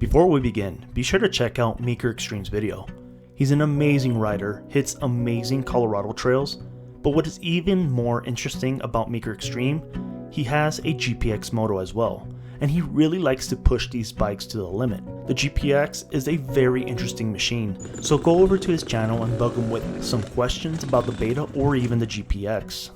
Before we begin, be sure to check out Meeker Extreme's video. He's an amazing rider, hits amazing Colorado trails, but what is even more interesting about Meeker Extreme, he has a GPX moto as well, and he really likes to push these bikes to the limit. The GPX is a very interesting machine, so go over to his channel and bug him with some questions about the Beta or even the GPX.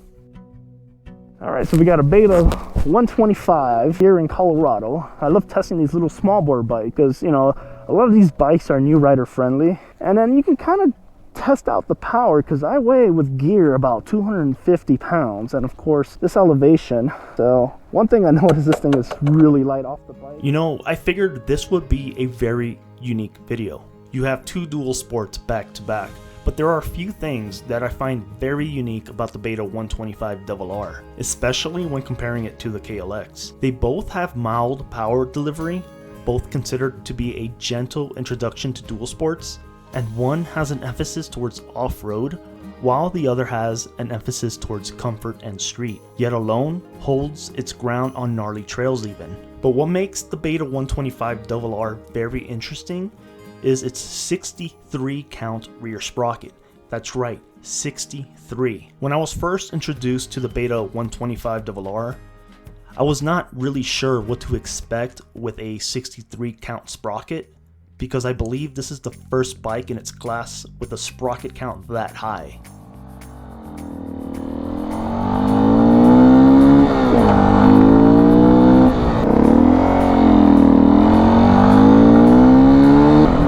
Alright, so we got a Beta 125 here in Colorado. I love testing these little small bore bikes because, you know, a lot of these bikes are new rider friendly. And then you can kind of test out the power because I weigh with gear about 250 pounds. And of course, this elevation. So one thing I noticed, this thing is really light off the bike. You know, I figured this would be a very unique video. You have two dual sports back to back. But there are a few things that I find very unique about the Beta 125rr, especially when comparing it to the KLX. They both have mild power delivery, both considered to be a gentle introduction to dual sports, and one has an emphasis towards off-road, while the other has an emphasis towards comfort and street, yet alone holds its ground on gnarly trails even. But what makes the Beta 125rr very interesting is its 63 count rear sprocket. That's right, 63. When I was first introduced to the Beta 125rr, I was not really sure what to expect with a 63 count sprocket because I believe this is the first bike in its class with a sprocket count that high.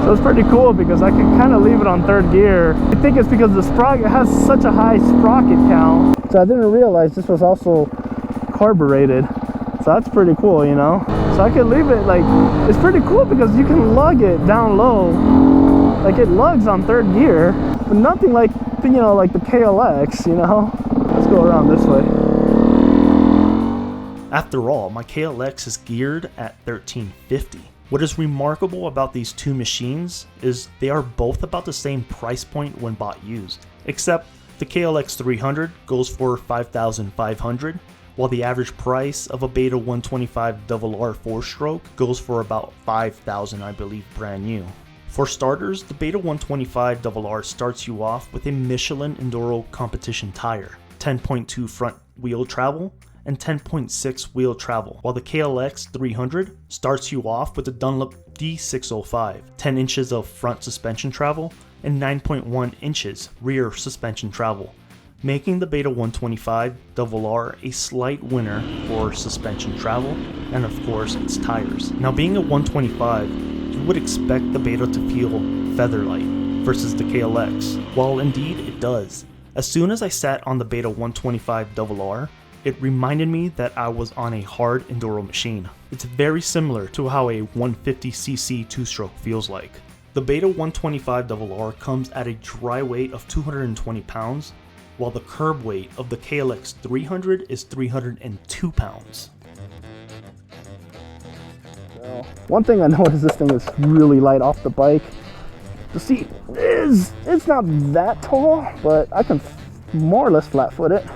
So it's pretty cool because I can kind of leave it on third gear. I think it's because the sprocket has such a high sprocket count. So I didn't realize this was also carbureted. So that's pretty cool, you know. So I can leave it like, it's pretty cool because you can lug it down low. Like it lugs on third gear, but nothing like, you know, like the KLX, you know. Let's go around this way. After all, my KLX is geared at 1350. What is remarkable about these two machines is they are both about the same price point when bought used, except the KLX300 goes for $5,500, while the average price of a Beta 125rr 4-stroke goes for about $5,000, I believe, brand new. For starters, the Beta 125rr starts you off with a Michelin Enduro competition tire, 10.2 front wheel travel, and 10.6 wheel travel, while the KLX300 starts you off with a Dunlop D605, 10 inches of front suspension travel, and 9.1 inches rear suspension travel, making the Beta 125rr a slight winner for suspension travel, and of course its tires. Now being a 125, you would expect the Beta to feel feather-light versus the KLX, while indeed it does. As soon as I sat on the Beta 125rr, it reminded me that I was on a hard enduro machine. It's very similar to how a 150cc two-stroke feels like. The Beta 125rr comes at a dry weight of 220 pounds, while the curb weight of the KLX300 is 302 pounds. So, one thing I noticed, this thing is really light off the bike. The seat it's not that tall, but I can more or less flat foot it.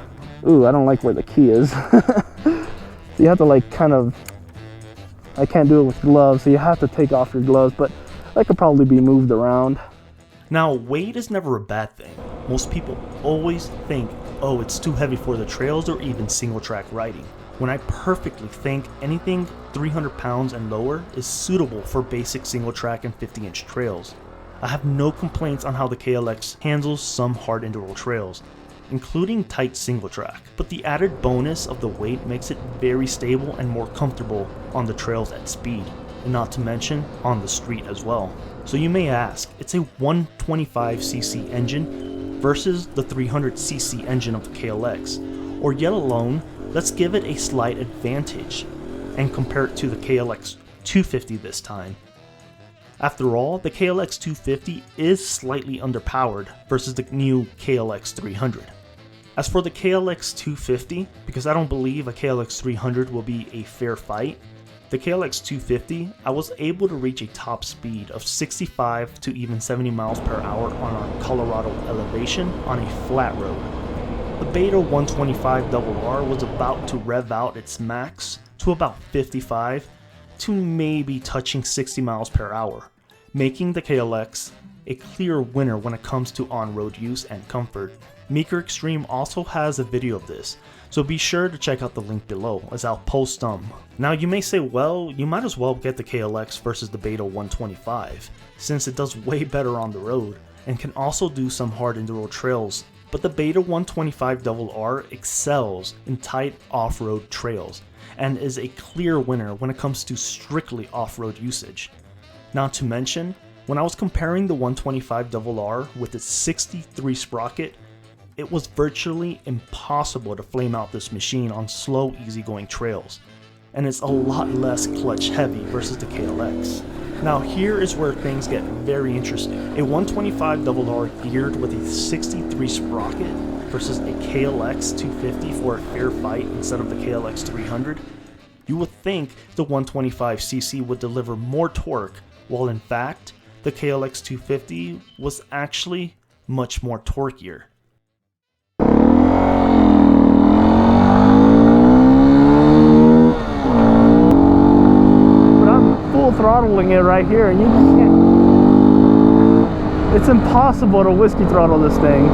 Ooh, I don't like where the key is. So you have to like kind of, I can't do it with gloves, so you have to take off your gloves, but that could probably be moved around. Now, weight is never a bad thing. Most people always think, oh, it's too heavy for the trails or even single track riding, when I perfectly think anything 300 pounds and lower is suitable for basic single track and 50-inch trails. I have no complaints on how the KLX handles some hard enduro trails, including tight single track, but the added bonus of the weight makes it very stable and more comfortable on the trails at speed, and not to mention on the street as well. So you may ask, it's a 125cc engine versus the 300cc engine of the KLX, or yet alone, let's give it a slight advantage and compare it to the KLX 250 this time. After all, the KLX 250 is slightly underpowered versus the new KLX 300. As for the KLX 250, because I don't believe a KLX 300 will be a fair fight, the KLX 250, I was able to reach a top speed of 65 to even 70 miles per hour on our Colorado elevation on a flat road. The Beta 125rr was about to rev out its max to about 55, to maybe touching 60 miles per hour, making the KLX a clear winner when it comes to on-road use and comfort. Meeker Extreme also has a video of this, so be sure to check out the link below as I'll post them. Now you may say, well, you might as well get the KLX versus the Beta125, since it does way better on the road and can also do some hard enduro trails, but the Beta125rr excels in tight off-road trails and is a clear winner when it comes to strictly off-road usage. Not to mention, when I was comparing the 125rr with its 63 sprocket, it was virtually impossible to flame out this machine on slow, easygoing trails, and it's a lot less clutch heavy versus the KLX. Now here is where things get very interesting. A 125rr geared with a 63 sprocket versus a KLX250 for a fair fight instead of the KLX300. You would think the 125cc would deliver more torque, while in fact, the KLX250 was actually much more torqueier. Throttling it right here, and you can't, it's impossible to whiskey throttle this thing.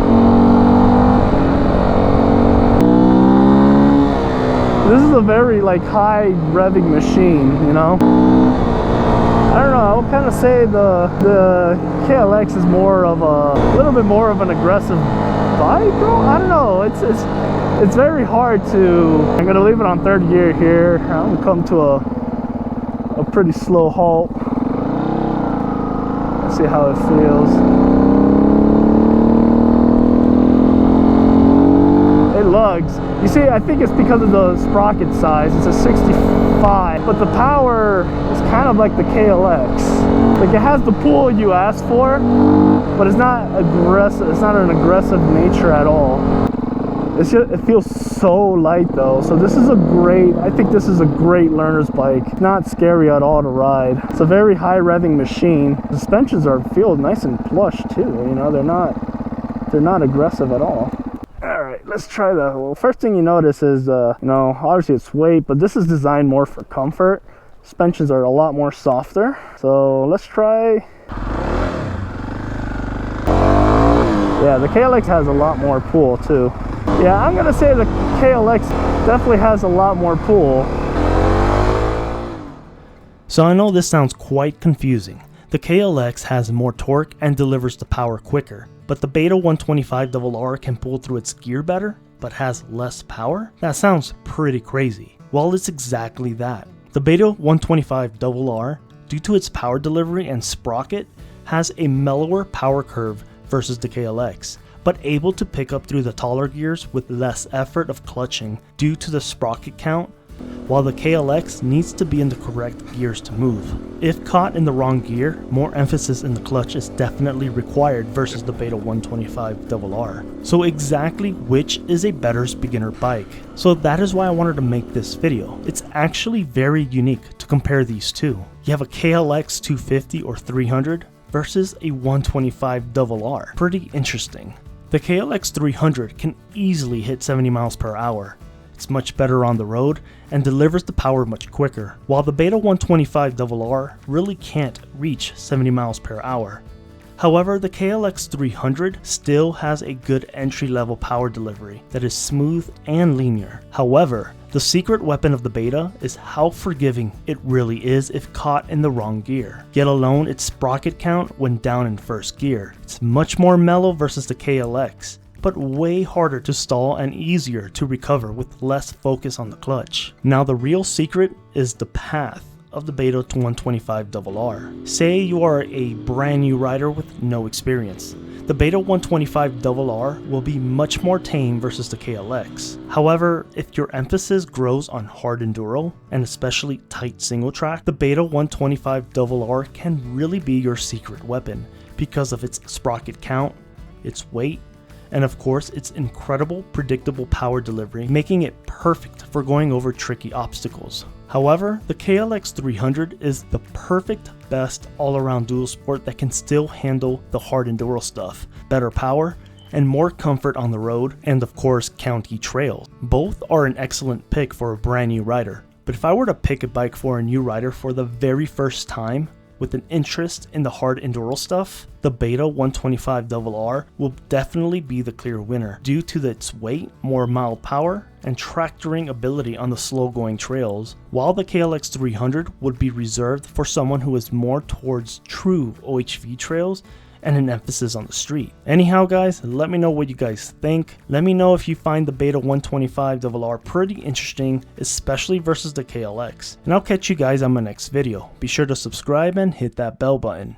This is a very like high revving machine, you know. I don't know, I would kind of say the KLX is more of a little bit more of an aggressive bike, bro. I don't know, it's very hard to, I'm gonna leave it on third gear here. I'm gonna come to a pretty slow halt. Let's see how it feels. It lugs. You see, I think it's because of the sprocket size. It's a 65, but the power is kind of like the KLX. Like, it has the pull you asked for, but it's not aggressive. It's not an aggressive nature at all. It's just, it feels so light though, so this is a great, I think this is a great learner's bike. Not scary at all to ride. It's a very high revving machine. The suspensions feel nice and plush too, you know, they're not aggressive at all. Alright, let's try that. Well, first thing you notice is, you know, obviously it's weight, but this is designed more for comfort. Suspensions are a lot more softer, so let's try. Yeah, the KLX has a lot more pull too. Yeah, I'm gonna say the KLX definitely has a lot more pull. So I know this sounds quite confusing. The KLX has more torque and delivers the power quicker, but the Beta125rr can pull through its gear better, but has less power? That sounds pretty crazy. Well, it's exactly that. The Beta125rr, due to its power delivery and sprocket, has a mellower power curve versus the KLX, but able to pick up through the taller gears with less effort of clutching due to the sprocket count, while the KLX needs to be in the correct gears to move. If caught in the wrong gear, more emphasis in the clutch is definitely required versus the Beta125rr. So exactly which is a better beginner bike? So that is why I wanted to make this video. It's actually very unique to compare these two. You have a KLX 250 or 300 versus a 125rr. Pretty interesting. The KLX 300 can easily hit 70 miles per hour. It's much better on the road and delivers the power much quicker, while the Beta125rr really can't reach 70 miles per hour. However, the KLX 300 still has a good entry-level power delivery that is smooth and linear. However, the secret weapon of the Beta is how forgiving it really is if caught in the wrong gear, yet alone its sprocket count when down in first gear. It's much more mellow versus the KLX, but way harder to stall and easier to recover with less focus on the clutch. Now the real secret is the path of the Beta125rr. Say you are a brand new rider with no experience. The Beta125rr will be much more tame versus the KLX. However, if your emphasis grows on hard enduro, and especially tight single track, the Beta125rr can really be your secret weapon because of its sprocket count, its weight, and of course its incredible predictable power delivery, making it perfect for going over tricky obstacles. However, the KLX 300 is the perfect best all-around dual sport that can still handle the hard enduro stuff, better power, and more comfort on the road, and of course county trails. Both are an excellent pick for a brand new rider, But if I were to pick a bike for a new rider for the very first time, with an interest in the hard enduro stuff, the Beta125rr will definitely be the clear winner due to its weight, more mild power, and tractoring ability on the slow going trails, while the KLX300 would be reserved for someone who is more towards true OHV trails and an emphasis on the street. Anyhow guys, let me know what you guys think. Let me know if you find the Beta125rr pretty interesting, especially versus the KLX. And I'll catch you guys on my next video. Be sure to subscribe and hit that bell button.